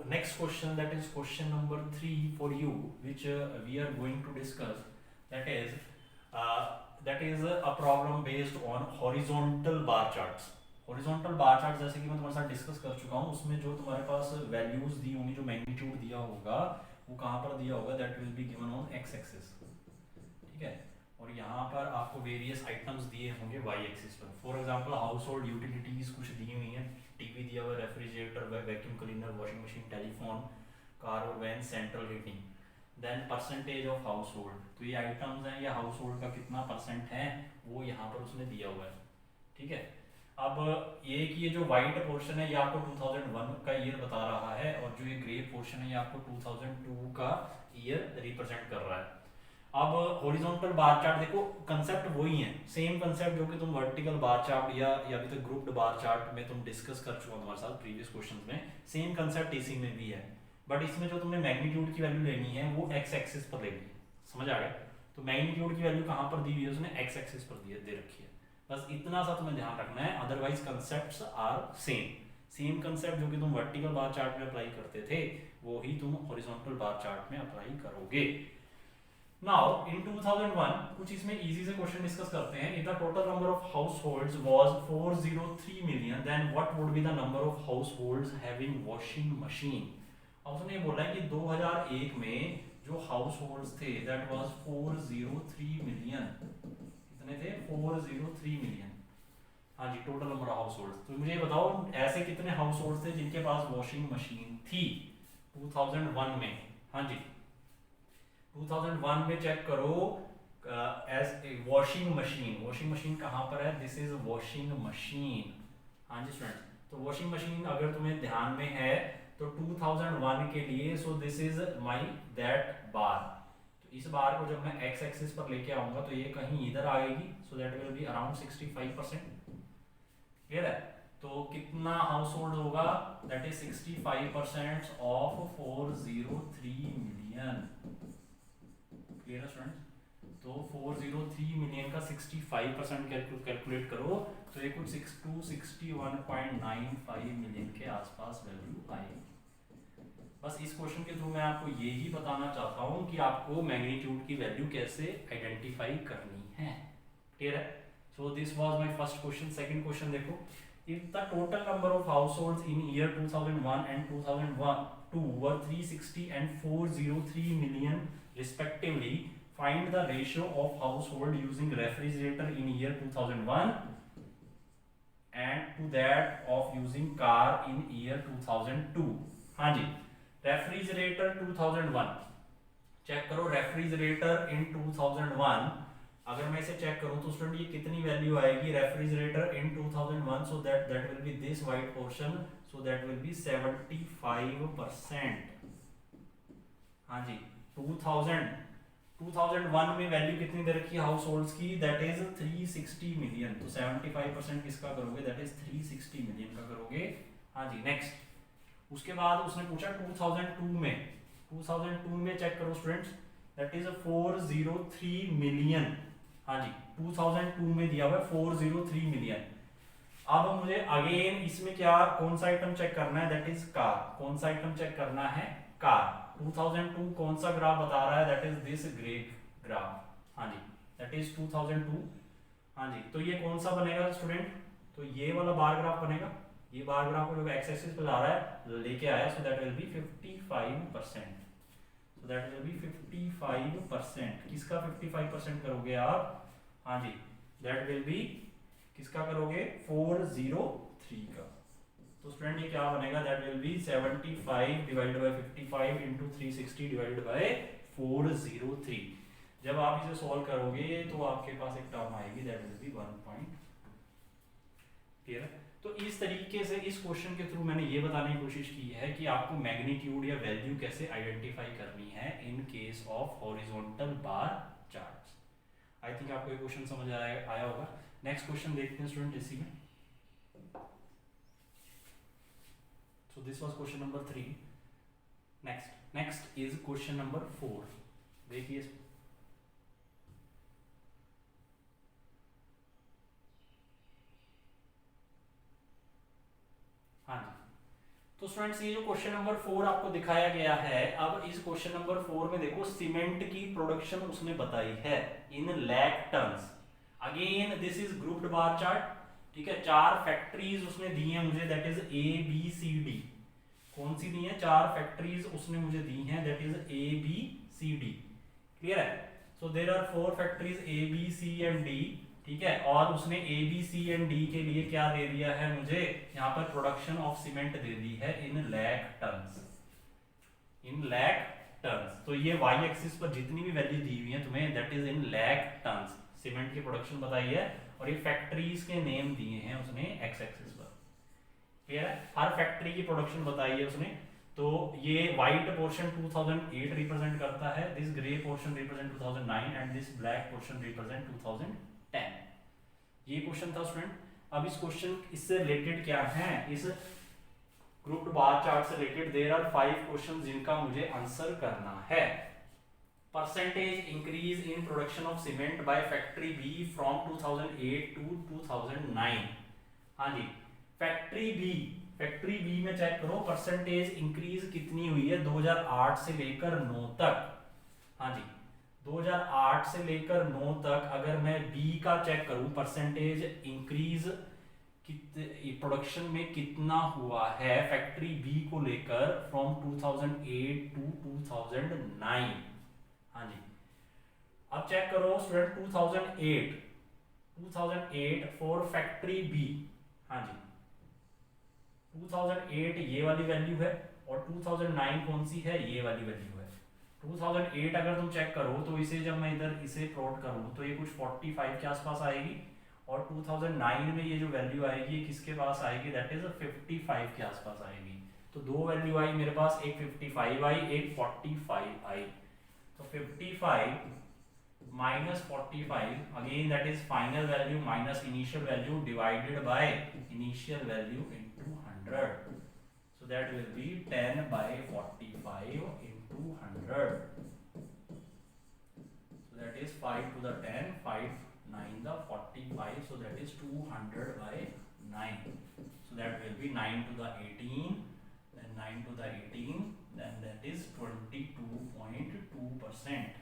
next question, that is question number 3 for you, which we are going to discuss. That is a problem based on horizontal bar charts. Horizontal bar chart जैसे कि मैं तुम्हारे साथ discuss कर चुका हूँ, उसमें जो तुम्हारे पास वैल्यूज दी होंगी, जो मैग्नीट्यूड दिया होगा वो कहाँ पर दिया होगा, that will be given on x axis, ठीक है। और यहाँ पर आपको वेरियस आइटम्स दिए होंगे वाई एक्सिस पर। For example household utilities कुछ दी हुई हैं, टीवी दिया हुआ, refrigerator, vacuum cleaner, washing machine, telephone, car और van, central heating. Then percentage of household, तो ये आइटम्स हैं, या हाउस होल्ड का कितना परसेंट है वो यहाँ पर उसने दिया हुआ है, ठीक है। अब ये कि ये जो वाइट पोर्शन है ये आपको 2001 का ईयर बता रहा है, और जो ये ग्रे पोर्शन है ये आपको 2002 का ईयर रिप्रेजेंट कर रहा है। अब हॉरिजॉन्टल बार चार्ट देखो, कंसेप्ट वही है, सेम कंसेप्ट जो कि तुम वर्टिकल बार चार्ट या अभी तक ग्रुप्ड बार चार्ट में तुम डिस्कस कर चुके हो हमारे साथ प्रीवियस क्वेश्चंस में, सेम कंसेप्ट इसी में भी है। बट इसमें जो तुमने मैग्नीट्यूड की वैल्यू लेनी है वो एक्स एक्सिस पर लेनी है, समझ आ गया। तो मैग्नीट्यूड की वैल्यू कहाँ पर दी हुई है, उसने एक्स एक्सिस पर दे रखी है, बस इतना सा तुम्हें ध्यान रखना है। Otherwise concepts are same concept जो कि तुम वर्टिकल बार चार्ट में अप्लाई करते थे वो ही तुम हॉरिजॉन्टल बार चार्ट में अप्लाई करोगे। नाउ इन 2001 कुछ इसमें इजी से क्वेश्चन डिस्कस करते हैं। If the total number of households was 403 million, then what would be the number of households having washing machine. अब उसने ये बोला है कि 2001 में जो हाउसहोल्ड्स थे दैट वाज 403 मिलियन, कितने थे, 403 मिलियन, हाँ जी, टोटल नंबर ऑफ हाउसहोल्ड्स। तो मुझे बताओ ऐसे कितने हाउसहोल्ड्स थे जिनके पास वॉशिंग मशीन थी 2001 में। हाँ जी, 2001 में चेक करो एज ए वॉशिंग मशीन कहाँ पर है, दिस इज वॉशिंग मशीन। हाँ जी स्टूडेंट्स, तो वॉशिंग मशीन अगर तुम्हें ध्यान में है तो 2001 के लिए, so this is my that bar. तो इस बार को जब मैं एक्स एक्सिस पर लेके आऊंगा तो ये कहीं इधर आएगी, सो that will be around 65%, clear है। तो कितना हाउस होल्ड होगा, that is 65% of 403 million, clear है स्टूडेंट्स। तो 403 मिलियन का 65% कैलकुलेट करो तो ये कुछ 61.95 मिलियन के आसपास वैल्यू आएगी। बस इस क्वेश्चन के थ्रू मैं आपको यही बताना चाहता हूं कि आपको मैग्नीट्यूड की वैल्यू कैसे आइडेंटिफाई करनी है, क्लियर है। So this was my first question. Second question देखो, if the total number of households in year 2001 and 2002 were 360 and 403 million respectively, find the ratio of household using refrigerator in year 2001 and to that of using car in year 2002। हाँ जी, refrigerator 2001 check करो, refrigerator इन 2001 अगर मैं इसे check करूं तो student ये कितनी value आएगी, refrigerator in 2001, so that will B this white portion, so that will B 75%। हाँ जी, 2001 में वैल्यू कितनी दे रखी है हाउस होल्ड्स की, दैट इज 360 मिलियन। तो 75% किसका करोगे, दैट इज 360 मिलियन का करोगे। हाँ जी, नेक्स्ट उसके बाद उसने पूछा 2002 में चेक करो स्टूडेंट्स, दैट इज 403 मिलियन। हाँ जी, 2002 में दिया हुआ है 403 मिलियन। अब मुझे अगेन इसमें क्या, कौन सा आइटम चेक करना है, दैट इज कार। कौन सा आइटम चेक करना है, कार। 2002 कौन सा ग्राफ बता रहा है, that is this grey graph. हाँ जी, दैट इज 2002। हाँ जी, तो ये कौन सा बनेगा स्टूडेंट, तो ये वाला बार ग्राफ बनेगा। ये बार ग्राफ को जो एक्स एक्सिस पे ला रहा है लेके आया, so that will B 55%। So that will B 55%। किसका 55% करोगे आप, हाँ जी, दैट विल बी किसका करोगे, 403 का। तो स्टूडेंट ये क्या बनेगा, that will B 75 divided by 55 into 360 divided by 403। जब आप इसे सॉल्व करोगे तो आपके पास एक टर्म आएगी, दैट विल बी 1. क्लियर। तो इस तरीके से इस क्वेश्चन के थ्रू मैंने ये बताने की कोशिश की है कि आपको मैग्नीट्यूड या वैल्यू कैसे आइडेंटिफाई करनी है in case of horizontal bar charts. I think आपको ये क्वेश्चन समझ आया होगा। नेक्स्ट क्वेश्चन देखते हैं स्टूडेंट इसी में। So this was question number 3. Next is question number 4. देखिए, हाँ जी, तो स्टूडेंट्स ये जो क्वेश्चन नंबर 4 आपको दिखाया गया है, अब इस क्वेश्चन नंबर 4 में देखो सीमेंट की प्रोडक्शन उसने बताई है इन lakh tons. Again this is grouped bar chart, ठीक है। 4 फैक्ट्रीज उसने दी हैं मुझे, that is A B C D. कौन सी दी है? 4 फैक्ट्रीज उसने मुझे दी हैं, that is A B C D. Clear है? So there are 4 factories A B C and D, ठीक है। और उसने A B C and D के लिए क्या दे दिया है मुझे? यहाँ पर प्रोडक्शन ऑफ सीमेंट दे दी है इन lakh tons, in lakh tons. तो ये वाई एक्सिस पर जितनी भी वैल्यू दी हुई है तुम्हें, that is in lakh tons cement की प्रोडक्शन बताई है, और ये फैक्ट्रीज के नेम दिए हैं उसने एक्स एक्सिस पर। क्लियर है? हर फैक्ट्री की प्रोडक्शन बताई है उसने। तो ये व्हाइट पोर्शन 2008 रिप्रेजेंट करता है, this grey portion represent 2009 and this black portion represent 2010। ये क्वेश्चन था स्टूडेंट। अब इस क्वेश्चन इससे रिलेटेड क्या है, इस ग्रुप्ड बार चार्ट से रिलेटेड देयर आर 5 क्वेश्चन जिनका मुझे आंसर करना है। Percentage increase in production of cement by factory B from 2008 to 2009। हाँ जी, फैक्ट्री बी में चेक करो परसेंटेज इंक्रीज कितनी हुई है 2008 से लेकर 9 तक। हाँ जी, 2008 से लेकर 9 तक अगर मैं बी का चेक करूं परसेंटेज इंक्रीज प्रोडक्शन में कितना हुआ है फैक्ट्री बी को लेकर फ्रॉम 2008 टू 2009। हाँ जी, अब चेक करो स्टूडेंट 2008 फॉर फैक्ट्री बी। हाँ जी, 2008 ये वाली वैल्यू है और 2009 कौन सी है? ये वाली वैल्यू है। 2008 अगर तुम चेक करो तो इसे जब मैं इधर इसे प्लॉट करूं तो ये कुछ 45 के आसपास आएगी, और 2009 में ये जो वैल्यू आएगी ये किसके पास आएगी? दैट इज 55 के आसपास आएगी। तो दो वैल्यू आई मेरे पास, एक 55 आई, एक 45 आई। तो 55 minus 45 again that is final value minus initial value divided by initial value into 100. So that will be 10 by 45 into 100. So that is 5 to the 10, 5 9 the 45. So that is 200 by 9. So that will be 9 to the 18, then 9 to the 18, then that is 22.2%.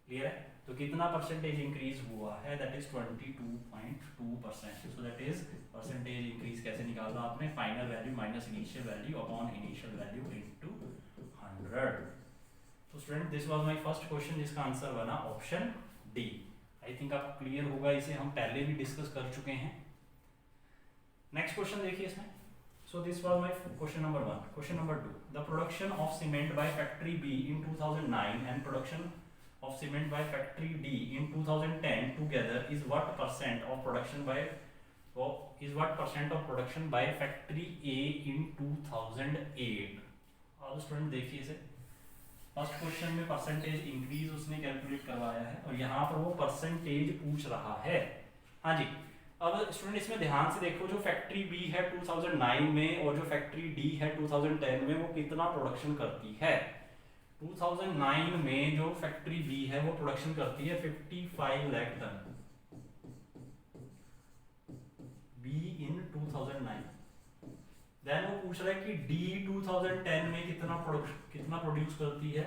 Clear है? तो कितना percentage increase हुआ है? That is 22.2%। So that is percentage increase कैसे निकालना आपने? Final value minus initial value upon initial value into 100। तो student this was my first question जिसका आंसर बना ऑप्शन डी। आई थिंक आपको क्लियर होगा, इसे हम पहले भी डिस्कस कर चुके हैं। नेक्स्ट क्वेश्चन देखिए इसमें। So this was my question number 1. Question number 2. The production of cement by factory B in 2009 and production of cement by factory D in 2010 together is what percent of production by factory A in 2008? और student देखिए इसे, first question में percentage increase उसने calculate करवाया है और यहाँ पर वो परसेंटेज पूछ रहा है। हाँ जी, अब स्टूडेंट इसमें ध्यान से देखो, जो फैक्ट्री बी है 2009 में और जो फैक्ट्री डी है 2010 में वो कितना प्रोडक्शन करती है। 2009 में जो फैक्ट्री बी है वो प्रोडक्शन करती है 55 lakh ton B in 2009। Then वो पूछ रहा है कि डी 2010 में कितना प्रोड्यूस करती है।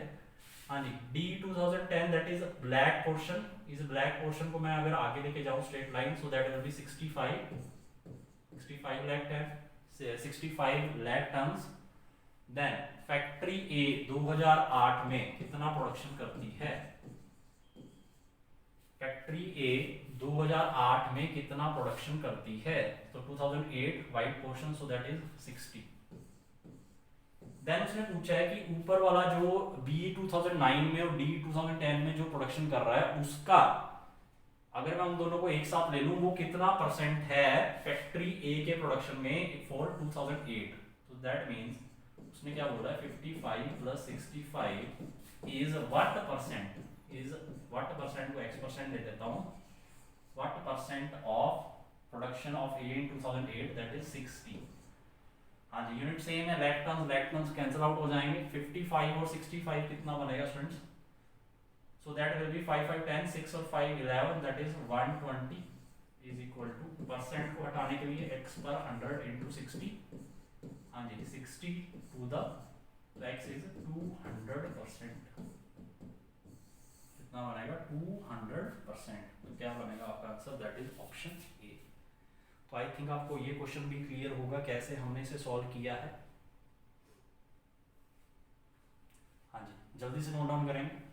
हाँ जी, D 2010 that is black portion. इस ब्लैक पोर्शन को मैं अगर आगे लेके जाऊं straight line, so that will be 65 lakh tons. Then factory A 2008 में कितना प्रोडक्शन करती है? फैक्ट्री ए 2008 में कितना प्रोडक्शन करती है? तो 2008 white portion, so that is 60। Then उसने पूछा है कि ऊपर वाला जो B 2009 में और D 2010 में जो प्रोडक्शन कर रहा है उसका अगर मैं उन दोनों को एक साथ ले लूं वो कितना परसेंट है फैक्ट्री A के प्रोडक्शन में फॉर 2008। तो दैट मींस उसने क्या बोला है 55 प्लस 65 इज व्हाट परसेंट को x% दे देता हूं, what percent of production of A in 2008 that is 60। हाँ जी, यूनिट सेम है, लैख टन्स कैंसिल आउट हो जाएंगे। 55 और 65 कितना बनेगा students? So that will B 5 5 10 6 और 5 11 that is 120 is equal two percent को हटाने के लिए x पर 100 into 60। हाँ जी 60 टू द x इज 200%, कितना बनेगा 200%। तो क्या बनेगा आपका आंसर, दैट इज ऑप्शन ए। तो आई थिंक आपको ये क्वेश्चन भी क्लियर होगा कैसे हमने इसे सॉल्व किया है। हाँ जी जल्दी से नोट डाउन करेंगे।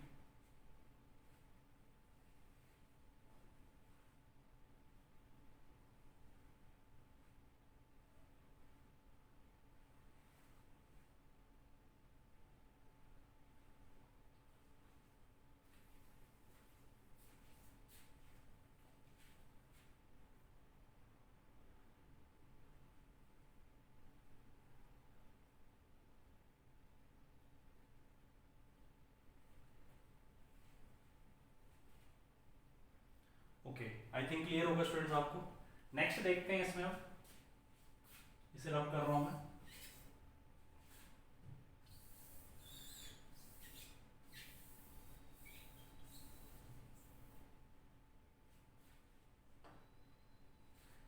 ओके आई थिंक क्लियर होगा स्टूडेंट्स आपको। नेक्स्ट देखते हैं इसमें, अब इसे रब कर रहा हूं मैं।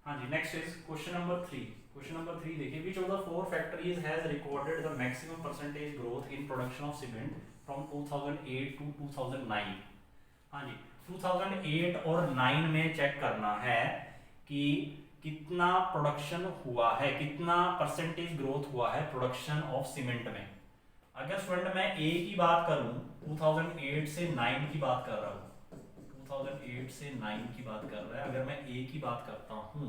हाँ जी next is question number 3। Question number 3 देखिए, which of the four factories has recorded the maximum percentage growth in production of cement from 2008 to 2009। हाँ जी 2008 और 9 में चेक करना है कि कितना प्रोडक्शन हुआ है, कितना परसेंटेज ग्रोथ हुआ है प्रोडक्शन ऑफ सीमेंट में। अगर स्टूडेंट मैं ए की बात करूं, 2008 से 9 की बात कर रहा हूं, 2008 से 9 की बात कर रहा है, अगर मैं ए की बात करता हूं,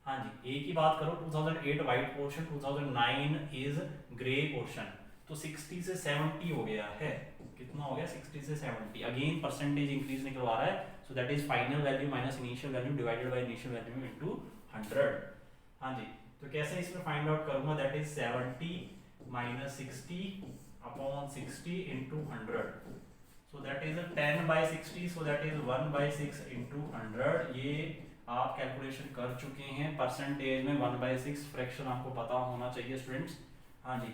हाँ जी ए की बात करो, 2008 white portion, 2009 is grey portion, तो 60 से 70 हो गया है। कितना हो गया 60 से 70, अगेन परसेंटेज इंक्रीज निकलवा रहा है, so that is final value minus initial value divided by initial value into 100। हाँ जी तो कैसे इसमें फाइंड आउट करूंगा, that is 70 minus 60 upon 60 into 100, so that is a 10 by 60, so that is 1 by 6 into 100। ये आप कैलकुलेशन कर चुके हैं, परसेंटेज में 1 by 6 फ्रैक्शन आपको पता होना चाहिए स्टूडेंट्स। हाँ जी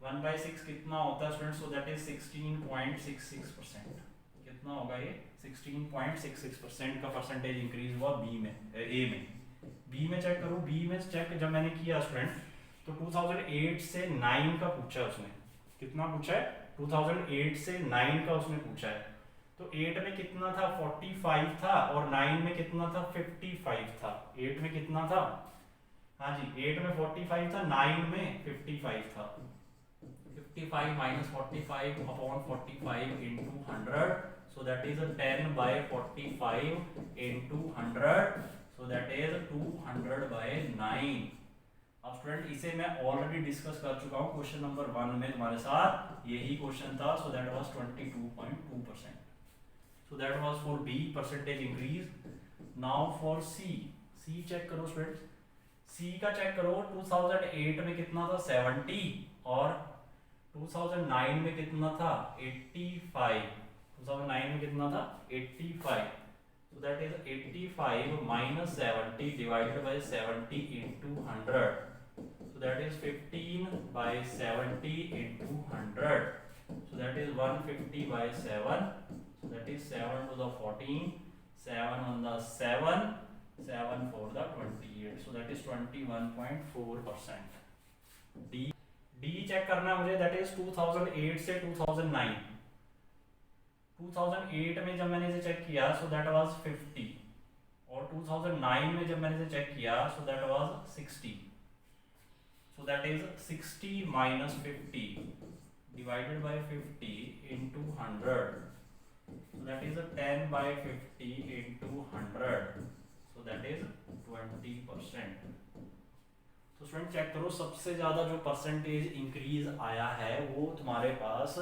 1 by 6 कितना होता है स्टूडेंट्स, so that is 16.66%। कितना होगा ये 16.66% का परसेंटेज इंक्रीज हुआ बी में, ए में। बी में चेक करो, बी में चेक जब मैंने किया स्टूडेंट, तो 2008 से 9 का पूछा उसने, कितना पूछा है 2008 से 9 का उसने पूछा है। तो 8 में कितना था 45 था, और 9 में कितना था 55 था। 8 में कितना था, हाँ जी 8 में 45 था, 9 में 55 था। 55 minus 45 upon 45 into 100, so that is a 10 by 45 into 100, so that is 200 by 9। अब स्टूडेंट इसे मैं ऑलरेडी डिस्कस कर चुका हूं क्वेश्चन नंबर 1 में तुम्हारे साथ, यही क्वेश्चन था, so that was 22.2%। So that was for B percentage increase. Now for C, C check करो स्टूडेंट, सी का चेक करो, 2008 में कितना था 70 और 2009 में कितना था 85। 2009 में कितना था 85, so that is 85 minus 70 divided by 70 into 100, so that is 15 by 70 into 100, so that is 150 by 7, so that is 7 to the 14, 7 on the 7, 7 for the 28, so that is 21.4%। D check करना है मुझे, दैट इज 2008 से 2009। 2008 में जब मैंने इसे check किया, सो that was 50, और 2009 में जब मैंने इसे चेक किया, सो that was 60, so that is 60 minus 50 divided by 50 into 100, so that is a 10 by 50 into 100, so that is 20%। तो स्टूडेंट चेक करो, सबसे ज्यादा जो परसेंटेज इंक्रीज आया है वो तुम्हारे पास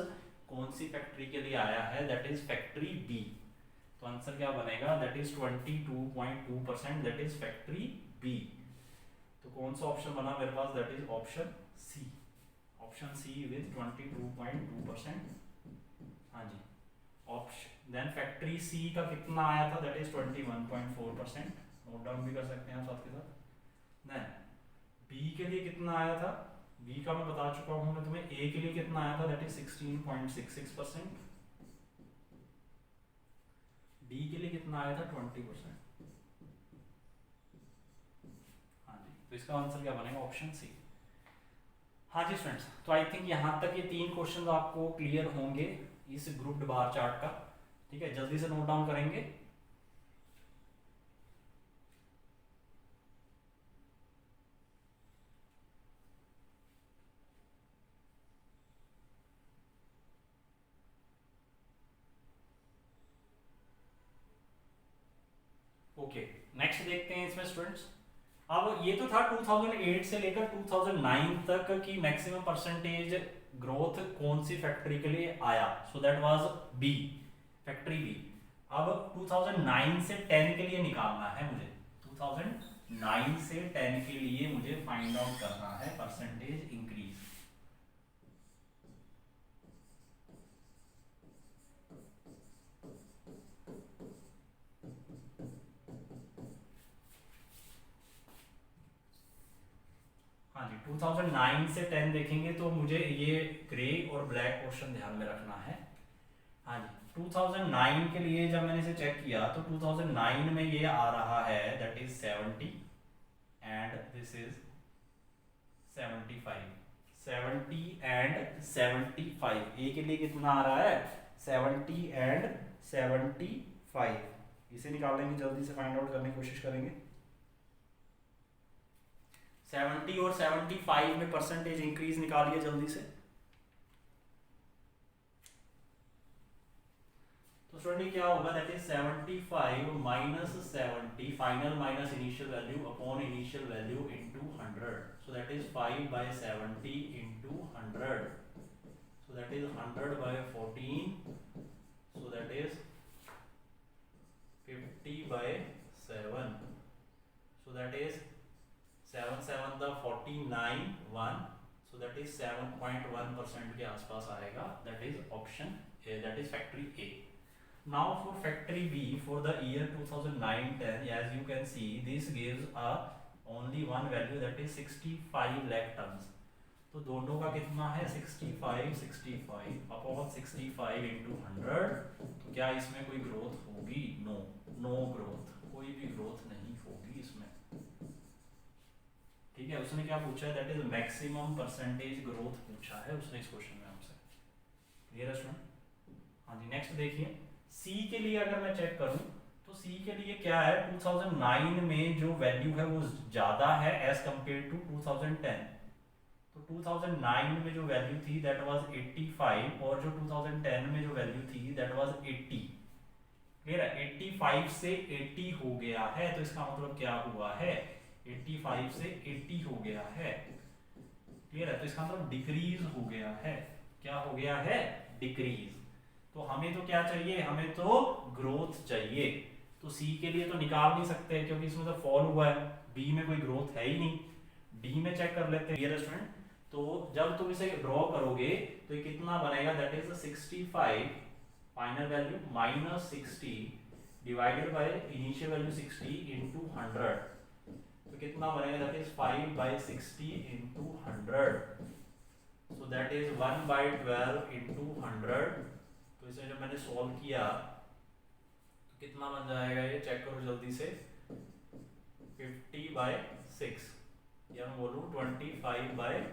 कौन सी फैक्ट्री के लिए आया है, दैट इज फैक्ट्री बी। तो आंसर क्या बनेगा, that is 22.2%, that is factory B. तो कौन सा ऑप्शन बना मेरे पास, that is option C, option C with 22.2%। हाँ जी ऑप्शन, देन फैक्ट्री सी का कितना आया था, दैट इज 21.4%, नोट डाउन भी कर सकते हैं आप साथ के साथ। देन बी के लिए कितना आया था, बी का मैं बता चुका हूं मैं तुम्हें। ए के लिए कितना आया था, दैट इज 16.66%। डी के लिए कितना आया था 20%। हाँ जी तो इसका आंसर क्या बनेगा, ऑप्शन सी। हाँ जी स्टूडेंट्स, तो आई थिंक यहाँ तक ये 3 क्वेश्चन आपको क्लियर होंगे इस ग्रुप्ड बार चार्ट का। ठीक है, जल्दी से नोट डाउन करेंगे। ओके, नेक्स्ट देखते हैं इसमें स्टूडेंट्स। अब ये तो था 2008 से लेकर 2009 तक की मैक्सिमम परसेंटेज ग्रोथ कौन सी फैक्ट्री के लिए आया, so that was B, factory B. अब 2009 से 10 के लिए निकालना है मुझे, 2009 से 10 के लिए मुझे फाइंड आउट करना है परसेंटेज इंक्रीज। हाँ जी, 2009 से 10 देखेंगे तो मुझे ये ग्रे और ब्लैक पोर्शन ध्यान में रखना है। हाँ जी, 2009 के लिए जब मैंने इसे चेक किया तो 2009 में ये आ रहा है that is 70 and this is 75, 70 and 75। ए के लिए कितना आ रहा है, 70 एंड 75। इसे निकाल लेंगे, जल्दी से फाइंड आउट करने की कोशिश करेंगे। 70 और 75 में परसेंटेज इंक्रीज निकालिए जल्दी से। तो स्टूडेंट क्या होगा, that is 75 minus 70 final minus initial value upon initial value into 100, so that is 5/70 into 100, so that is 100/14, so that is 50/7, so that is 7 7 the 49 1, so that is 7.1% के आसपास आएगा। that is option A, that is factory A. Now for factory B for the year 2009-10, as you can see this gives a only one value, that is 65 lakh tons। तो दोनों का कितना है, 65 upon 65 into 100। तो क्या इसमें कोई growth होगी, नो ग्रोथ, कोई भी ग्रोथ नहीं होगी इसमें। ठीक है, उसने क्या पूछा है, that is maximum percentage growth पूछा है उसने इस क्वेश्चन में हमसे। क्लियर है स्टूडेंट? हाँ जी, नेक्स्ट देखिए सी के लिए अगर मैं चेक करूं तो सी के लिए क्या है, 2009 में जो वैल्यू है वो ज्यादा है एज कंपेयर टू 2010। तो 2009 में जो वैल्यू थी दैट वाज 85 और जो 2010 में जो वैल्यू थी दैट वाज 80। क्लियर है, 85 से 80 हो गया है, तो इसका मतलब क्या हुआ है, 85 से 80 हो गया है। क्लियर है, तो इसका मतलब डिक्रीज हो गया है। क्या हो गया है, डिक्रीज। तो हमें तो क्या चाहिए, हमें तो ग्रोथ चाहिए। तो सी के लिए तो निकाल नहीं सकते क्योंकि इसमें तो फॉल हुआ है, बी में कोई ग्रोथ है ही नहीं। डी में चेक कर लेते हैं स्टूडेंट। तो जब तुम इसे ड्रॉ करोगे तो ये कितना बनेगा, that is 65 final value minus 60 divided by initial value 60 into 100। तो कितना बनेगा, that is 5/60 into 100, so that is 1/12 into 100। तो इसे जब मैंने सॉल्व किया तो कितना बन जाएगा, ये चेक करो जल्दी से, 50/6 या मैं बोलूँ 25/3,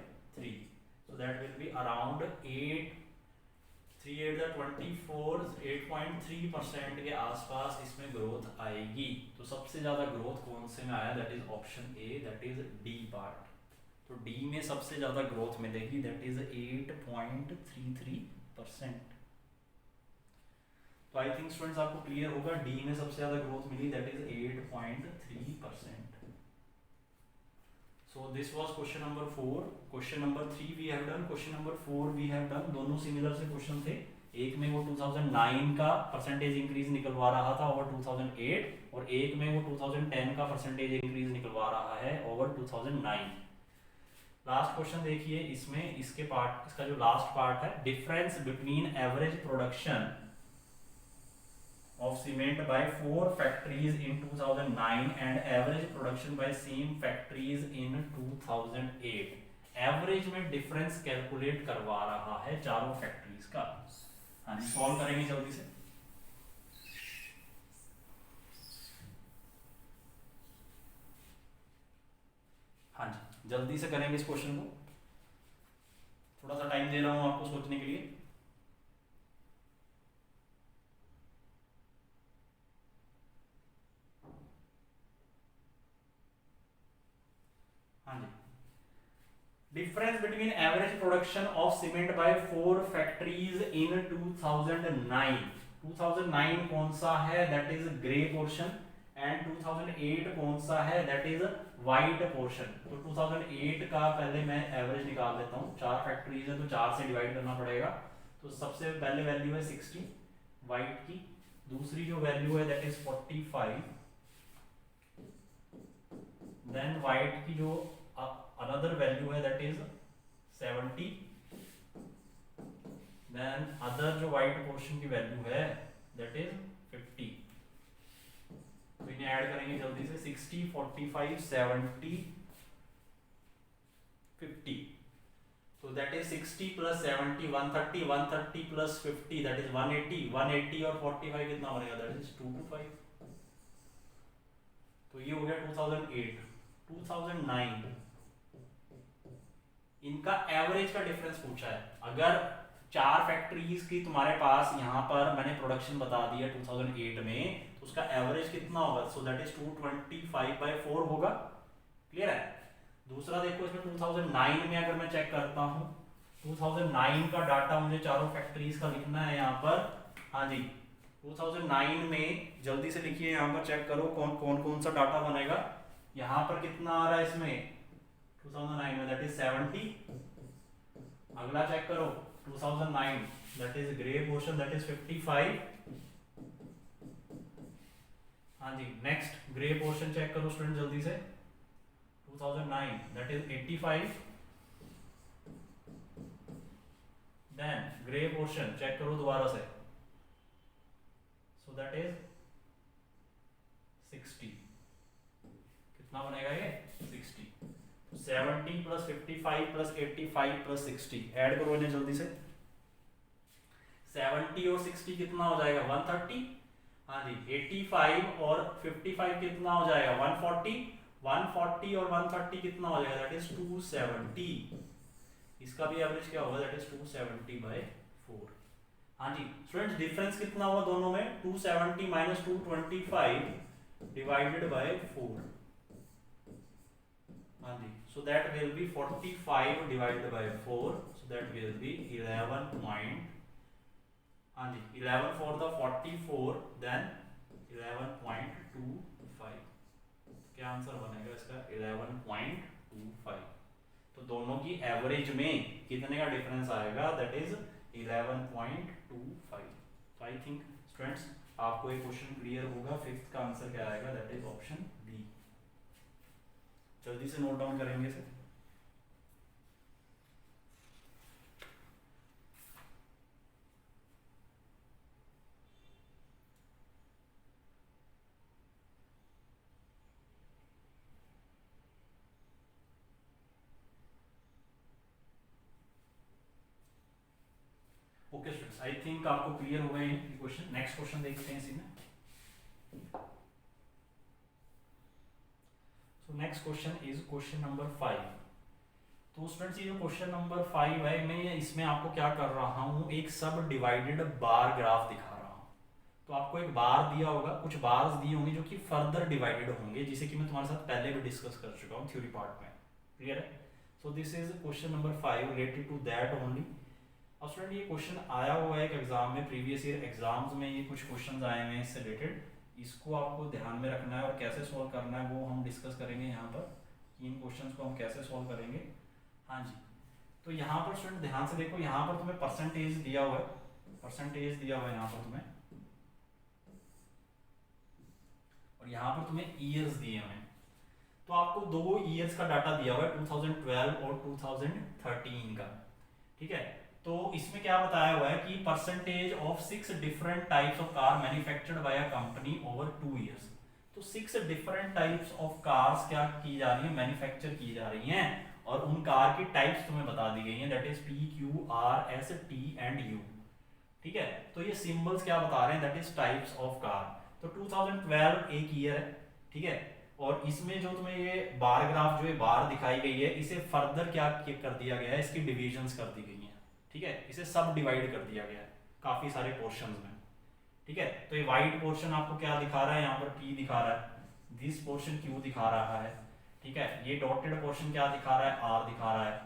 सो दैट विल बी अराउंड 8.3 के आसपास इसमें ग्रोथ आएगी। तो सबसे ज्यादा ग्रोथ कौन से में आया, that is option A, that is D part. तो डी में सबसे ज्यादा ग्रोथ मिलेगी, दैट इज 8.33%। तो आई थिंक स्टूडेंट्स आपको क्लियर होगा, डी में सबसे ज्यादा ग्रोथ मिली, that is 8.3%। So this was question number 4. Question number 3 we have done, question number 4 we have done। दोनों सिमिलर से क्वेश्चन थे। एक में वो 2009 का परसेंटेज इंक्रीज निकलवा रहा था ओवर 2008, और एक में वो 2010 का परसेंटेज इंक्रीज निकलवा रहा है ओवर 2009। लास्ट क्वेश्चन देखिए, इसमें इसके पार्ट, इसका जो लास्ट पार्ट है, difference between average production of cement by 4 factories in 2009 and average production by same factories in 2008। Average में डिफरेंस कैलकुलेट करवा रहा है चारों फैक्ट्रीज का। हाँ जी, सॉल्व करेंगे जल्दी से। हाँ जी, जल्दी से करेंगे इस क्वेश्चन को। टाइम दे रहा हूं आपको सोचने के लिए। हाँ जी, difference between average production of cement by 4 factories in 2009। 2009 कौन सा है, that is grey portion, and 2008 कौन सा है, दैट इज व्हाइट पोर्शन। तो 2008 का पहले मैं एवरेज निकाल लेता हूँ, 4 फैक्ट्रीज है तो 4 से डिवाइड करना पड़ेगा। तो सबसे पहले वैल्यू है 60 व्हाइट की, दूसरी जो वैल्यू है दैट इज 45, देन व्हाइट की जो another value है that is 70, then other जो white portion की value है that is 50। तो इन्हें ऐड करेंगे जल्दी से, 60 45 70 50, so that is 60 plus 70 130, 130 plus 50 that is 180, 180 और 45 कितना बनेगा, that is 225। तो ये हो गया 2008। 2009 इनका एवरेज का डिफरेंस पूछा है। अगर 4 फैक्ट्रीज की तुम्हारे पास यहाँ पर मैंने प्रोडक्शन बता दिया 2008 में, तो उसका एवरेज कितना होगा, सो दैट इज 225/4 होगा। क्लियर है। दूसरा देखो इसमें 2009 में अगर मैं चेक करता हूँ, 2009 का डाटा मुझे चारों फैक्ट्रीज का लिखना है यहाँ पर। हाँ जी, 2009 में जल्दी से लिखिए, यहाँ पर चेक करो कौन कौन सा डाटा बनेगा। यहाँ पर कितना आ रहा है इसमें 2009 में, दैट इज 70। अगला चेक करो 2009, that is grey portion, that is 55। हाँ जी, नेक्स्ट ग्रे पोर्शन चेक करो स्टूडेंट जल्दी से, 2009 that is 85। Then grey portion check करो दोबारा से, सो दैट इज 60। कितना बनेगा ये 60। 70 प्लस 55 प्लस 85 प्लस 60 ऐड करो इन्हें जल्दी से। 70 और 60 कितना हो जाएगा 130। हाँ जी, 85 और 55 कितना हो जाएगा 140। 140 और 130 कितना हो जाएगा, दैट इज 270। इसका भी एवरेज क्या होगा, दैट इज 270/4। हाँ जी स्टूडेंट्स, डिफरेंस कितना हुआ दोनों में, 270 माइनस 225 डिवाइडेड बाय 4। हाँ जी, so that will be 45 divided by 4, so that will be 11 point, हाँ जी 11 for the 44, then 11.25। क्या आंसर बनेगा इसका 11.25। तो दोनों की एवरेज में कितने का डिफरेंस आएगा, दैट इज 11.25। तो आई थिंक स्टूडेंट्स आपको एक क्वेश्चन क्लियर होगा। फिफ्थ का आंसर क्या आएगा, दैट इज ऑप्शन बी। जल्दी से नोट डाउन करेंगे sir. Okay students, I think आपको क्लियर हो गए हैं क्वेश्चन। नेक्स्ट क्वेश्चन देखते हैं इसी में। So next question is question number 5। तो स्टूडेंट्स ये जो क्वेश्चन नंबर 5 है, मैं इसमें आपको क्या कर रहा हूँ, एक सब डिवाइडेड बार ग्राफ दिखा रहा हूँ। तो आपको एक बार दिया होगा, कुछ बार्स दिए होंगे जो कि फर्दर डिवाइडेड होंगे, जिसे कि मैं तुम्हारे साथ पहले भी डिस्कस कर चुका हूँ थ्योरी पार्ट में। क्लियर है। So this is question number 5 related to that only. अब स्टूडेंट ये क्वेश्चन आया हुआ है एक एग्जाम में, प्रीवियस ईयर एग्जाम्स में ये कुछ क्वेश्चंस आए हुए हैं इससे रिलेटेड। इसको आपको ध्यान में रखना है और कैसे सॉल्व करना है वो हम डिस्कस करेंगे यहाँ पर। इन क्वेश्चंस को हम कैसे सॉल्व करेंगे। हाँ जी, तो यहाँ पर स्टूडेंट ध्यान से देखो, यहाँ पर तुम्हें परसेंटेज दिया हुआ है, परसेंटेज दिया हुआ है यहाँ पर तुम्हें, और यहाँ पर तुम्हें ईयर्स दिए हुए हैं। तो आपको 2 ईयर्स का डाटा दिया हुआ है, 2012 और 2013 का। ठीक है, तो इसमें क्या बताया हुआ है कि percentage of 6 different types of car manufactured by a company over 2 years. तो 6 डिफरेंट टाइप्स ऑफ कार्स क्या की जा रही है, मैन्युफैक्चर की जा रही हैं, और उन कार की टाइप्स तुम्हें बता दी गई हैं, that is P, Q, R, S, T and U। ठीक है, तो ये सिंबल्स क्या बता रहे हैं, that is types of car. तो 2012 एक ईयर है। ठीक है, और इसमें जो तुम्हें ये बार ग्राफ जो ये बार दिखाई गई है, इसे फर्दर क्या कर दिया गया है, इसकी डिविजन्स कर दी गई हैं। ठीक है, इसे सब डिवाइड कर दिया गया है काफी सारे पोर्शंस में, ठीक है। तो ये वाइट पोर्शन आपको क्या दिखा रहा है, यहाँ पर P दिखा रहा है, दिस पोर्शन Q दिखा रहा है, ठीक है। ये डॉटेड पोर्शन क्या दिखा रहा है, R दिखा रहा है,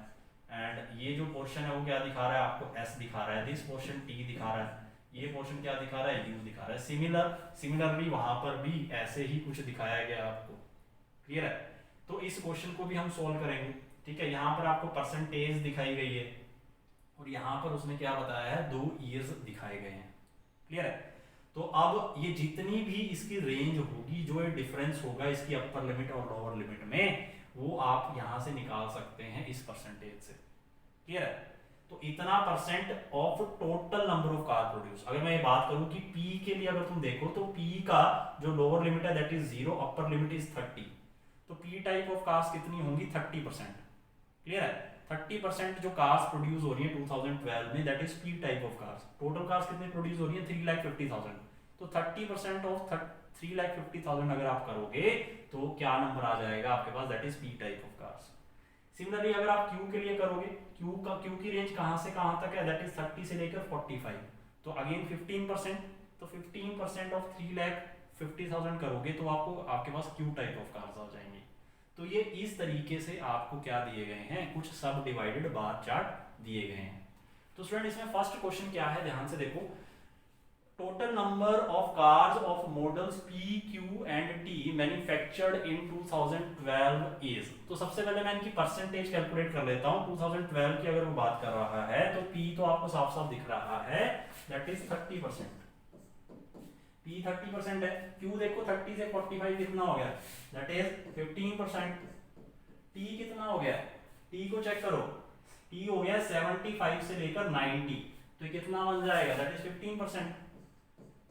एंड ये जो पोर्शन है वो क्या दिखा रहा है आपको, S दिखा रहा है, दिस पोर्शन T दिखा रहा है, ये पोर्शन क्या दिखा रहा है, U दिखा रहा है। सिमिलरली वहां पर भी ऐसे ही कुछ दिखाया गया आपको, क्लियर है। तो इस क्वेश्चन को भी हम सोल्व करेंगे, ठीक है। यहाँ पर आपको परसेंटेज दिखाई गई है और यहाँ पर उसने क्या बताया है, 2 ईयर्स दिखाए गए हैं, क्लियर है। तो अब ये जितनी भी इसकी रेंज होगी, जो ये डिफरेंस होगा इसकी अपर लिमिट और लोअर लिमिट में, वो आप यहां से निकाल सकते हैं इस परसेंटेज से, क्लियर है। तो इतना percent of total number of car produce. अगर मैं ये बात करूं कि P के लिए अगर तुम देखो तो P का जो लोअर लिमिट है that is 0, upper limit is 30, तो P टाइप ऑफ कार्स कितनी होंगी, 30%, क्लियर है। 30% जो कार्स प्रोड्यूस हो रही है 2012 में, that is P type of cars. Total cars कितनी प्रोड्यूस हो रही है, 3,50,000, तो 30% ऑफ 3,50,000 अगर आप करोगे तो क्या नंबर आ जाएगा आपके पास, that is P type of cars. Similarly अगर आप Q के लिए करोगे, Q की रेंज कहां से कहां तक है, दैट इज 30 से लेकर 45, तो अगेन 15%, तो 15% ऑफ 3,50,000 करोगे तो आपको आपके पास Q टाइप ऑफ कार्स आ जाएंगे। तो ये इस तरीके से आपको क्या दिए गए हैं, कुछ सब डिवाइडेड बार चार्ट दिए गए हैं। तो स्टूडेंट इसमें फर्स्ट क्वेश्चन क्या है, ध्यान से देखो, total number of cars of models P, Q and T manufactured in 2012 is. तो सबसे पहले मैं इनकी परसेंटेज कैलकुलेट कर लेता हूं। 2012 की अगर वो बात कर रहा है तो P तो आपको साफ साफ दिख रहा है, दैट इज 30%, P 30% है। Q देखो 30 से 45 कितना हो गया, दैट इज 15%। T कितना हो गया, T को चेक करो, T हो गया 75 से लेकर 90, तो ये कितना बन जाएगा, दैट इज 15%।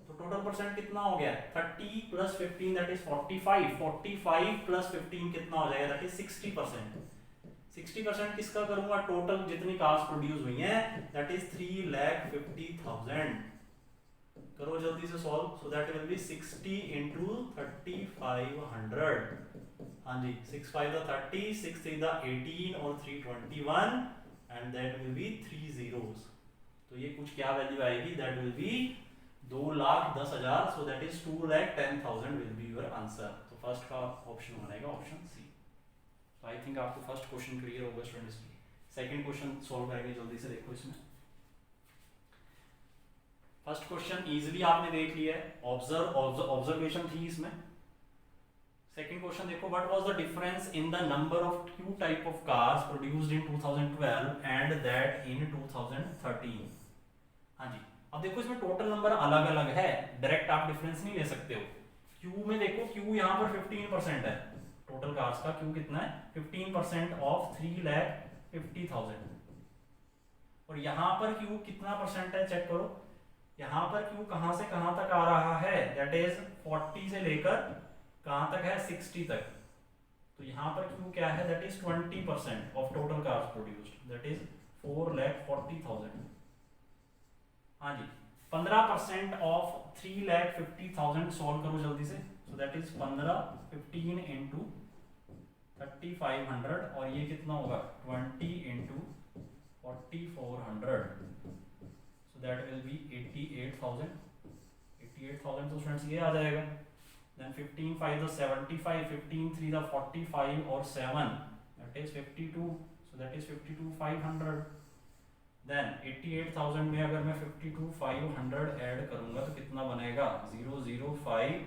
तो टोटल परसेंट कितना हो गया, 30 प्लस 15 दैट इज 45, 45 प्लस 15 कितना हो जाएगा, दैट इज 60%। 60% किसका करूंगा, टोटल जितनी कार्स प्रोड्यूस हुई हैं, दैट इज 3,50,000। करो जल्दी से solve, so that will B 60 into 3,500। हाँ जी, 6 5 the 30, 6 3 the 18 और 321 and that will B 3 zeros। तो ये कुछ क्या वैल्यू आएगी, that will B 2,10,000, so that is 2,10,000 will be your answer. तो फर्स्ट का ऑप्शन बनेगा ऑप्शन सी। तो आई थिंक आपको फर्स्ट क्वेश्चन क्लियर होगा स्टूडेंट्स। सेकंड क्वेश्चन सॉल्व करेंगे, जल्दी से देखो इसमें। फर्स्ट क्वेश्चन इजीली आपने देख लिया है, ऑब्जर्वेशन थी इसमें। सेकंड क्वेश्चन देखो, what was the difference in the number of Q type of cars produced in 2012 and that in 2013। हाँ जी, अब देखो इसमें टोटल नंबर अलग अलग है, डायरेक्ट आप डिफरेंस नहीं ले सकते हो। Q में देखो, Q यहाँ पर 15% है, टोटल कार्स का Q कितना है, 15% ऑफ 3,50,000। और यहाँ पर Q कितना परसेंट है, चेक करो, यहाँ पर Q कहाँ से कहाँ तक आ रहा है, दैट इज 40 से लेकर कहाँ तक है, 60 तक। तो यहाँ पर Q क्या है, that is 20% of total cars produced, that is 4,40,000। हाँ जी, 15% ऑफ 3,50,000 सॉल्व करो जल्दी से, सो दैट इज 15 into 3,500 और ये कितना होगा, 20 into 4,400, so that will B 88,000। 88,000 तो स्टूडेंट्स ये आ जाएगा। देन 15 5 the 75, 15 3 the 45 और 7 that is 52, so that is 52,500। Then 88,000 में अगर मैं 52,500 ऐड करूंगा तो कितना बनेगा, 005।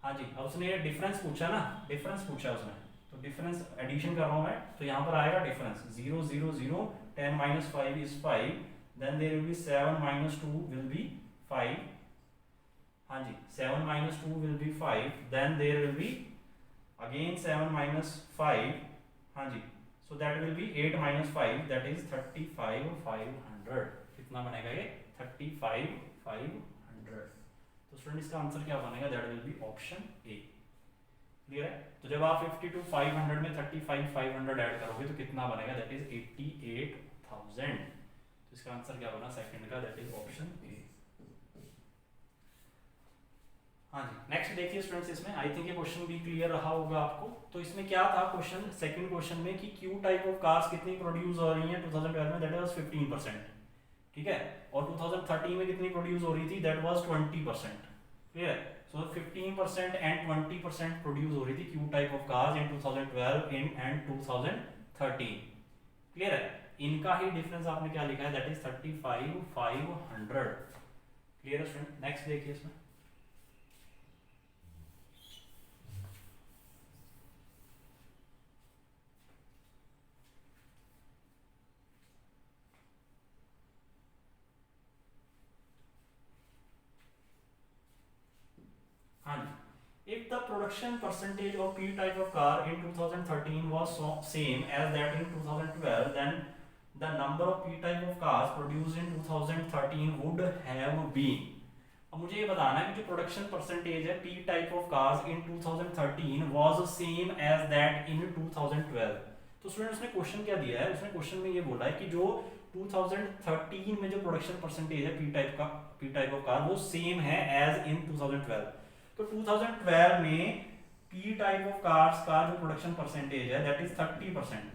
हाँ जी, अब उसने ये डिफरेंस पूछा ना, डिफरेंस पूछा उसने, तो डिफरेंस एडिशन कर रहा हूं मैं, तो यहाँ पर आएगा difference 0 0 0, 10 minus 5 is 5, then there will be 7 minus 2 will be 5। हाँ जी, 7 minus 2 will be 5, then there will be again 7 minus 5, हाँ जी, so that will be 8 minus 5, that is 35,500। कितना बनेगा ये, 35,500। तो स्टूडेंट इसका आंसर क्या बनेगा, that will be option A. Clear है। तो जब आप 52,500 में 35,500 ऐड करोगे तो कितना बनेगा, दैट इज 88,000। तो इसका आंसर क्या बना सेकंड का, दैट इज ऑप्शन ए। हाँ जी, नेक्स्ट देखिए स्टूडेंट्स, इसमें आई थिंक ये क्वेश्चन भी क्लियर रहा होगा आपको। तो इसमें क्या था क्वेश्चन, सेकंड क्वेश्चन में कि Q टाइप ऑफ कार्स कितनी प्रोड्यूस हो रही हैं 2012 में, दैट वाज 15%। ठीक है, और 2013 में कितनी प्रोड्यूस हो रही थी, दैट वाज 20%, क्लियर है। सो 15% एंड 20% प्रोड्यूस हो रही थी Q type of cars in 2012 in and 2013, clear है। इनका ही डिफरेंस आपने क्या लिखा है, दैट इज 35,500, क्लियर है स्टूडेंट। नेक्स्ट देखिए इसमें, हाँ जी, if the production percentage of P type of car in 2013 was same as that in 2012, then the number of P type of cars produced in 2013 would have been। अब मुझे ये बताना है कि जो प्रोडक्शन परसेंटेज है P type of cars in 2013 was same as that in 2012। तो student उसने क्वेश्चन क्या दिया है, उसने क्वेश्चन में ये बोला है कि जो 2013 में जो प्रोडक्शन परसेंटेज है P टाइप ऑफ कार वो सेम है एज इन 2012। तो 2012 में P टाइप ऑफ कार्स का जो प्रोडक्शन परसेंटेज है दैट इज 30%,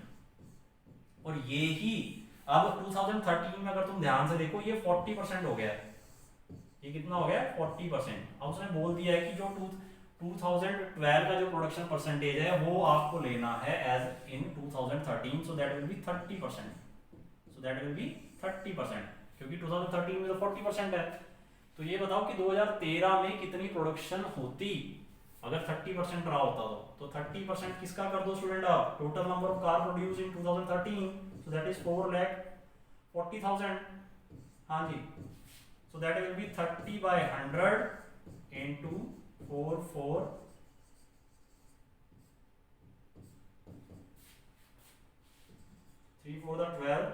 और ये ही अब 2013 में अगर तुम ध्यान से देखो ये 40% हो गया है, ये कितना हो गया 40%। अब उसने बोल दिया है कि जो 2012 का जो प्रोडक्शन परसेंटेज है वो आपको लेना है as in 2013, so that will be 30%, so that will be 30%, क्योंकि 2013 में तो 40% है। तो ये बताओ कि 2013 में कितनी प्रोडक्शन होती अगर 30% रहा होता तो 30% किसका कर दो स्टूडेंट आप, total number of car produce in 2013, so that is 4,40,000, हाँ जी। So that will be 30 by 100 into 4 3 4 the 12,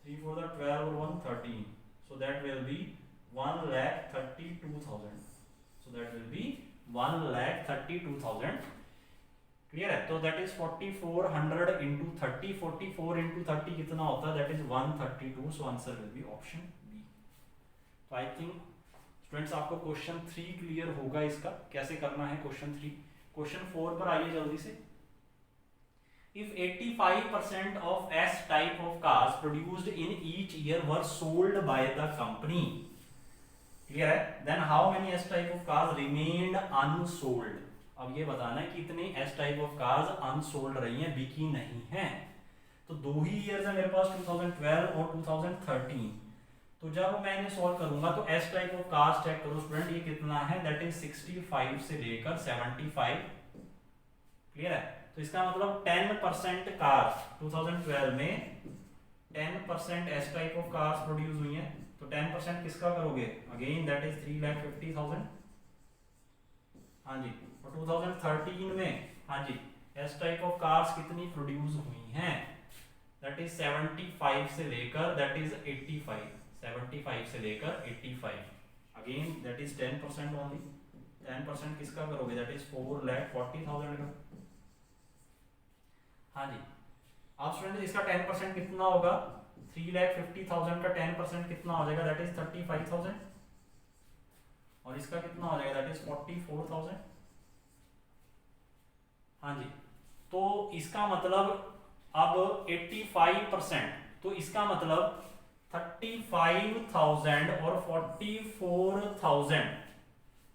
3 4 the 12 or 1 13, so that will be 1,32,000, so that will be 1,32,000, clear है। तो दैट इज 4400 into 30, 44 into 30 कितना होता है, that is 132, so answer will be option B. तो I think students आपको question 3 clear होगा, इसका कैसे करना है क्वेश्चन 3। क्वेश्चन 4 पर आइए जल्दी से। If 85% of S type of cars produced in each year were sold by the company, clear है, then how many S type of cars remained unsold। अब ये बताना है कि कितने S type of cars unsold रही हैं, बिकी नहीं हैं। तो दो ही ईयर्स है मेरे पास 2012 और 2013। तो जब मैं इन्हें सॉल्व करूंगा तो S type of cars check करो स्टूडेंट, ये कितना है, दैट इज 65 से लेकर 75, क्लियर है। तो इसका मतलब 10% कार्स 2012 में 10% S type of cars produce हुई हैं, तो 10% किसका करोगे, अगेन दैट इज 3,50,000, हाँ जी। और 2013 में हाँ G S type of cars कितनी प्रोड्यूस हुई हैं, दैट इज 75 से लेकर दैट इज 85, 75 से लेकर 85, अगेन दैट इज 10% ओनली। 10% किसका करोगे, दैट इज 4,40,000 का, हाँ जी। अब स्टूडेंट इसका 10% कितना होगा, 3,50,000 का 10% कितना हो जाएगा, दैट इज 35,000, और इसका कितना हो जाएगा, दैट इज 44,000, हाँ जी। तो इसका मतलब अब 85%, तो इसका मतलब 35,000 और 44,000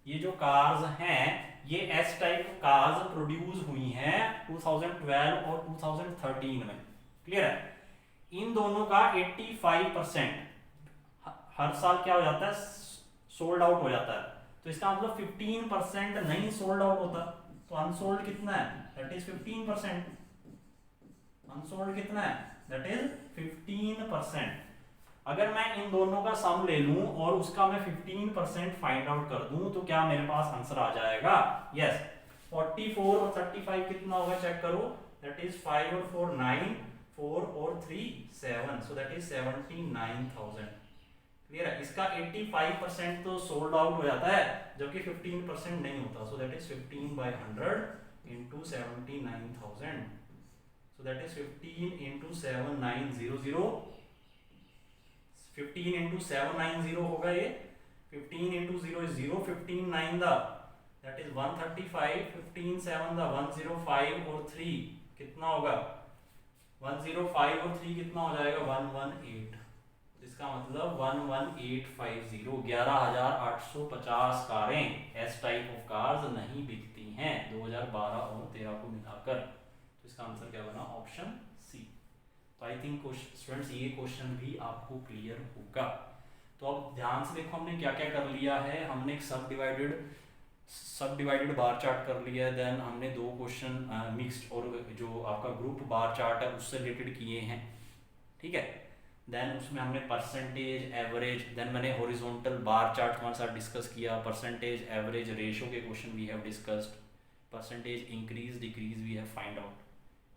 ये जो कार्स हैं ये एस टाइप कार्स प्रोड्यूस हुई हैं 2012 और 2013 में, क्लियर है। इन दोनों का 85% हर साल क्या हो जाता है, सोल्ड आउट हो जाता है। तो इसका मतलब 15% नहीं सोल्ड आउट होता, तो अनसोल्ड कितना है, दैट इज 15%, अनसोल्ड कितना है, दैट इज 15%। अगर मैं इन दोनों का सम ले लूं और उसका मैं 15% फाइंड आउट कर दूं तो क्या मेरे पास आंसर आ जाएगा, यस। 44 और 35 कितना होगा चेक करो, दैट इज 5 और 4 9, 4 और 3 7, सो दैट इज 79,000, क्लियर है। इसका 85% तो सोल्ड आउट हो जाता है जबकि 15% नहीं होता, सो that is 15 by 100 into 79,000, so that is 15 into 7900, 15 into 790 होगा ये, 15 into 0 is 0, 15 9 दा that is 135, 15 7 दा 105 और 3 कितना होगा, 105 और 3 कितना हो जाएगा 118, इसका मतलब 11850 11,850 कारें एस टाइप ऑफ कार्स नहीं बिकती हैं 2012 और 13 को मिलाकर। तो इसका आंसर क्या बना? Option C. तो आई थिंक स्टूडेंट्स ये क्वेश्चन भी आपको क्लियर होगा। तो अब ध्यान से देखो हमने क्या क्या कर लिया है। हमने एक सब डिवाइडेड बार चार्ट कर लिया है, देन हमने दो क्वेश्चन मिक्स्ड और जो आपका ग्रुप बार चार्ट है उससे रिलेटेड किए हैं, ठीक है। देन उसमें हमने परसेंटेज, एवरेज, देन मैंने हॉरिजॉन्टल बार चार्ट हमारे साथ डिस्कस किया, परसेंटेज एवरेज रेशो के question we have discussed, percentage increase decrease we have find out.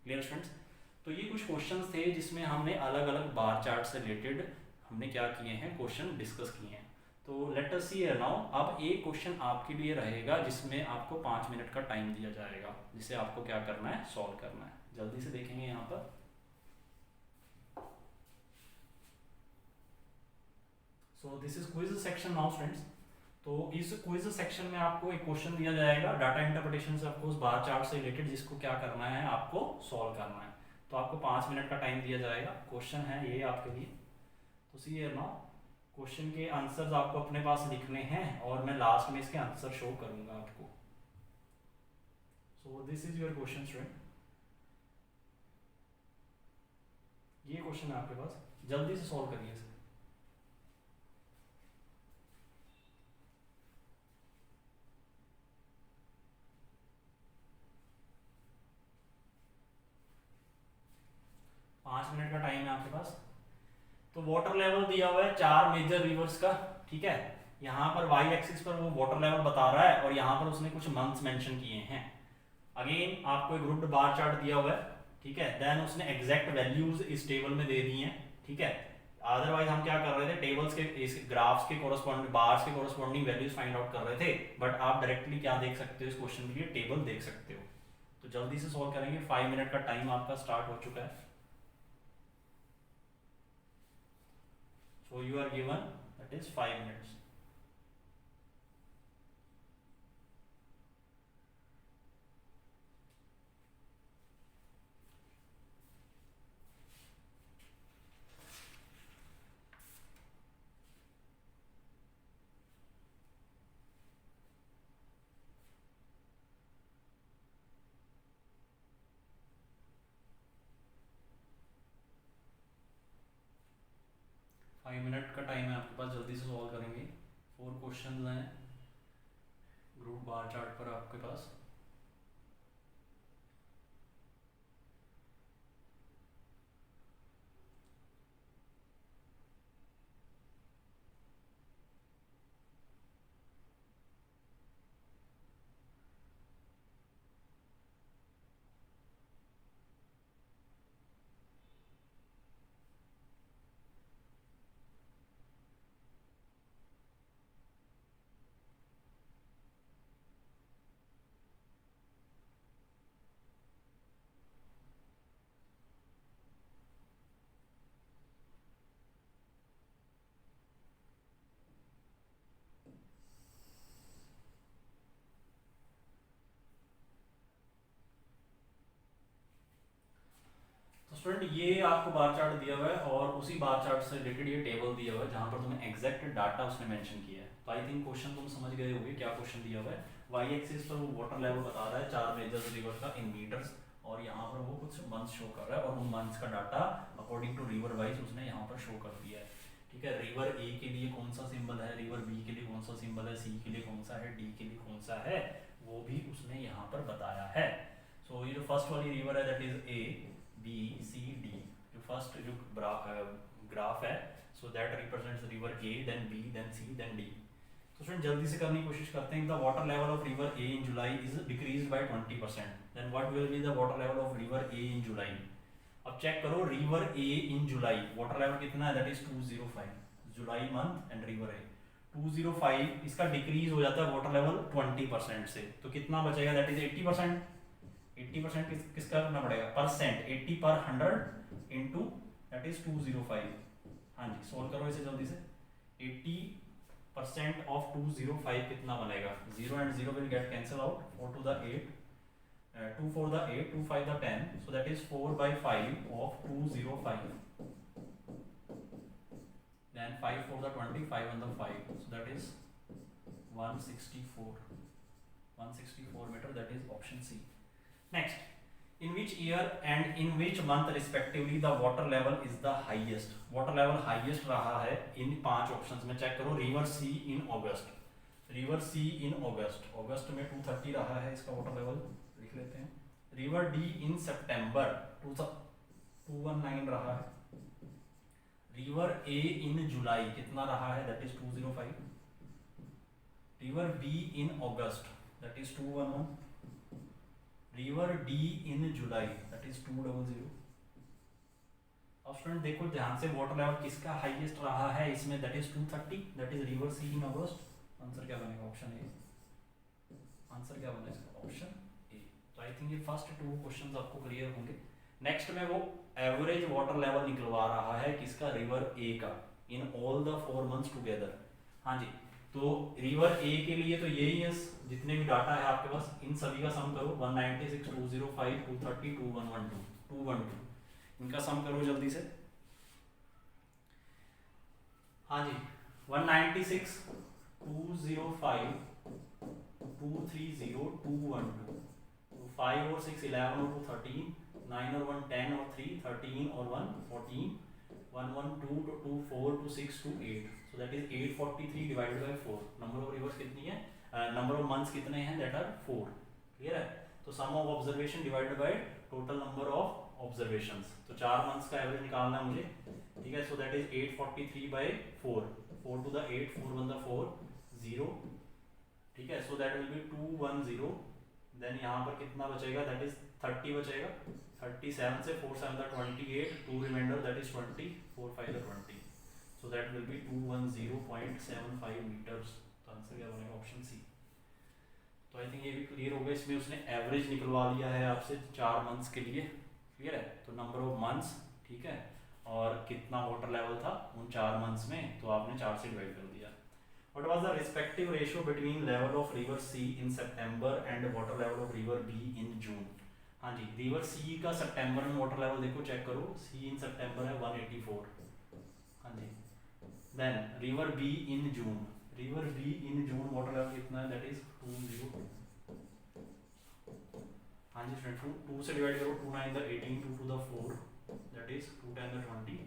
Clear students? तो ये कुछ क्वेश्चंस थे जिसमें हमने अलग अलग बार चार्ट से रिलेटेड हमने क्या किए हैं, क्वेश्चन डिस्कस किए हैं। तो let us see here now. अब एक क्वेश्चन आपके लिए रहेगा जिसमें आपको 5 मिनट का टाइम दिया जाएगा, जिसे आपको क्या करना है, सॉल्व करना है। जल्दी से देखेंगे यहाँ पर। सो this is quiz section now students. तो इस क्विज सेक्शन में आपको एक क्वेश्चन दिया जाएगा डाटा इंटरप्रिटेशन से, ऑफकोर्स बार चार्ट से रिलेटेड, जिसको क्या करना है, आपको सॉल्व करना है। तो आपको 5 मिनट का टाइम दिया जाएगा। क्वेश्चन है ये आपके लिए। तो सी हियर नाउ, क्वेश्चन के आंसर्स आपको अपने पास लिखने हैं और मैं लास्ट में इसके आंसर शो करूंगा आपको। सो this is your question student. ये क्वेश्चन है आपके पास, जल्दी से सॉल्व करिए इसे। पाँच मिनट का टाइम है आपके पास। तो वाटर लेवल दिया हुआ है 4 मेजर रिवर्स का, ठीक है। यहाँ पर वाई एक्सिस पर वो वाटर लेवल बता रहा है और यहाँ पर उसने कुछ मंथ्स मेंशन किए हैं। अगेन आपको एक ग्रुप्ड बार चार्ट दिया हुआ है, ठीक है। देन उसने एग्जैक्ट वैल्यूज इस टेबल में दे दी हैं, ठीक है। अदरवाइज हम क्या कर रहे थे, टेबल्स के इस ग्राफ्स के कोरस्पॉन्डिंग बार्स के कोरस्पॉन्डिंग वैल्यूज फाइंड आउट कर रहे थे, बट आप डायरेक्टली क्या देख सकते हो, इस क्वेश्चन के लिए टेबल देख सकते हो। तो जल्दी से सॉल्व करेंगे। 5 मिनट का टाइम आपका स्टार्ट हो चुका है। So you are given that is 5 minutes. Five minute का टाइम है आपके पास, जल्दी से सॉल्व करेंगे। 4 क्वेश्चन हैं ग्रुप बार चार्ट पर आपके पास। स्टूडेंट ये आपको बार चार्ट दिया हुआ है और उसी बार चार्ट से रिलेटेड ये टेबल दिया हुआ है जहां पर तुम्हें एग्जैक्ट डाटा उसने मेंशन किया है। तो आई थिंक क्वेश्चन तुम समझ गए होगे क्या क्वेश्चन दिया हुआ है। वाई एक्सिस पर वो वाटर लेवल बता रहा है 4 मेजर रिवर का इन मीटर्स, और यहाँ पर वो कुछ मंथ्स शो कर रहा है और उन मंथ्स का data according to river wise उसने यहाँ पर शो कर दिया है, ठीक है। रिवर ए के लिए कौन सा सिंबल है, रिवर बी के लिए कौन सा सिंबल है, सी के लिए कौन सा है, डी के लिए कौन सा है, वो भी उसने यहाँ पर बताया है। सो ये जो फर्स्ट वाली रिवर है that is A B C D. First जो ग्राफ है, so that represents river A, then B, then C, then D. तो स्टूडेंट जल्दी से करने की कोशिश करते हैं। The water level of river A in July is decreased by 20%, then what will be the water level of river A in July. अब check करो, river A in July water level कितना है, that is 205, July month and river A 205। इसका decrease हो जाता है water level 20% से, तो कितना बचेगा, दैट इज 80%। 80% किसका करना पड़ेगा, परसेंट, 80 पर 100 इंटू दैट इज 205। हाँ जी, सोल्व करो इसे जल्दी से। 80% ऑफ 205 कितना बनेगा, 0 and 0 will get cancel out, 4 to the 8, 2 4 the 8, 2 5 the 10, so that is 4/5 of 205, then 5 for the 20, 5 on the 5, so that is 164 meter, that is option C. Next, in which year and in which month respectively the water level is the highest? water level highest रहा है इन 5 options में, check करो. River C in August, river C in अगस्त, अगस्त में 230 रहा है इसका water level, लिख लेते हैं. रिवर डी इन सितंबर 219 रहा है. रिवर ए इन जुलाई कितना रहा है, that is 205. River B in August, that is 211. River D in July, that is 200. अब स्टूडेंट देखो ध्यान से, वाटर लेवल किसका हाईएस्ट रहा है इसमें, that is 230, that is river C in August. Answer क्या बनेगा, ऑप्शन ए. आंसर क्या बनेगा इसका, ऑप्शन ए. तो आई थिंक ये फर्स्ट 2 क्वेश्चंस आपको क्लियर होंगे. नेक्स्ट में वो एवरेज वाटर लेवल निकलवा रहा है किसका, रिवर ए का, in all the 4 months together. हाँ जी, तो रिवर ए के लिए तो यही है, जितने भी डाटा है आपके पास इन सभी का सम करो. 196, 205, 230, 212, इनका सम करो जल्दी से. हाँ जी, 196, 205, 230, 212, तो 5 और 6 11 और 2 13, 9 और 1 10 और 3 13 और 1 14, 1 1 2 2 4 2 6 2 8, so that is 843 divided by 4. Number of reverse कितनी है, नंबर ऑफ मंथ्स कितने हैं, दैट आर 4. क्लियर है. तो sum of observation divided by total number of observations, तो 4 मंथ्स का एवरेज निकालना है मुझे. ठीक है, so that is 843 by 4, 4 to the 8, 4 1 the 4 0. ठीक है, so that will be 210. Then यहाँ पर कितना बचेगा, दैट इज 30 बचेगा. 37 से 4 7 28, 2 reminder that is 20, 4 5 20, so that will be 210.75 meters. तो आंसर क्या बनेगा, ऑप्शन सी. तो आई थिंक ये भी क्लियर हो गया. इसमें उसने एवरेज निकलवा लिया है आपसे 4 मंथ्स के लिए. क्लियर है, तो नंबर ऑफ मंथ्स, ठीक है, और कितना वाटर लेवल था उन 4 मंथ्स में, तो आपने 4 से डिवाइड कर दिया. What was the respective ratio between level of river C in September and water level of river B in June. हाँ जी, रिवर सी का सितंबर में वाटर लेवल देखो, चेक करो, सी इन सितंबर है 184. हाँ जी, then river B in June, river B in June water level कितना है, दैट इज 20. हाँ जी फ्रेंड, 2 से डिवाइड करो, 2 9 the 18, 2 to the 4, that is 2 10 the 20,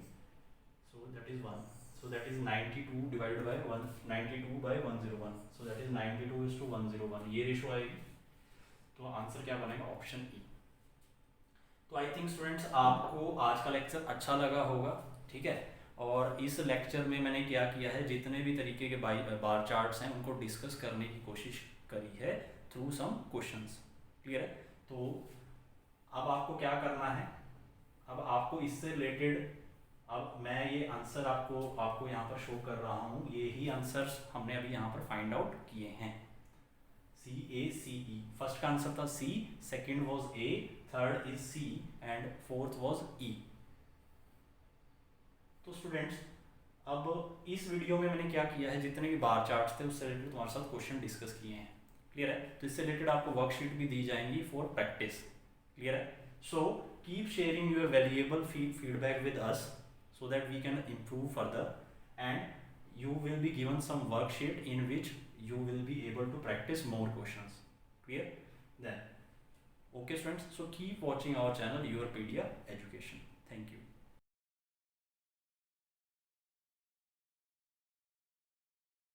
so that is 1, so that is 92 divided by 1, 92 by 101, so that is 92:101, ये ratio आएगी. तो answer क्या बनेगा, ऑप्शन ई. तो आई थिंक स्टूडेंट्स आपको आज का लेक्चर अच्छा लगा होगा. ठीक है, और इस लेक्चर में मैंने क्या किया है, जितने भी तरीके के बार चार्ट्स हैं उनको डिस्कस करने की कोशिश करी है थ्रू सम क्वेश्चंस. क्लियर है. तो अब आपको क्या करना है, अब आपको इससे रिलेटेड, अब मैं ये आंसर आपको यहाँ पर शो कर रहा हूँ. ये ही आंसर्स हमने अभी यहाँ पर फाइंड आउट किए हैं. CACE, फर्स्ट का आंसर था C, second was A, third is C and fourth was E. तो स्टूडेंट्स अब इस वीडियो में मैंने क्या किया है, जितने भी बार चार्ट्स थे उससे रिलेटेड तुम्हारे साथ क्वेश्चन डिस्कस किए हैं. क्लियर है. तो इससे रिलेटेड आपको वर्कशीट भी दी जाएंगी फॉर प्रैक्टिस. क्लियर है. So keep sharing your valuable feedback with us so that we can improve further, and you will be given some worksheet in which you will be able to practice more questions. Clear? Then okay students, so keep watching our channel, your Pedia Education.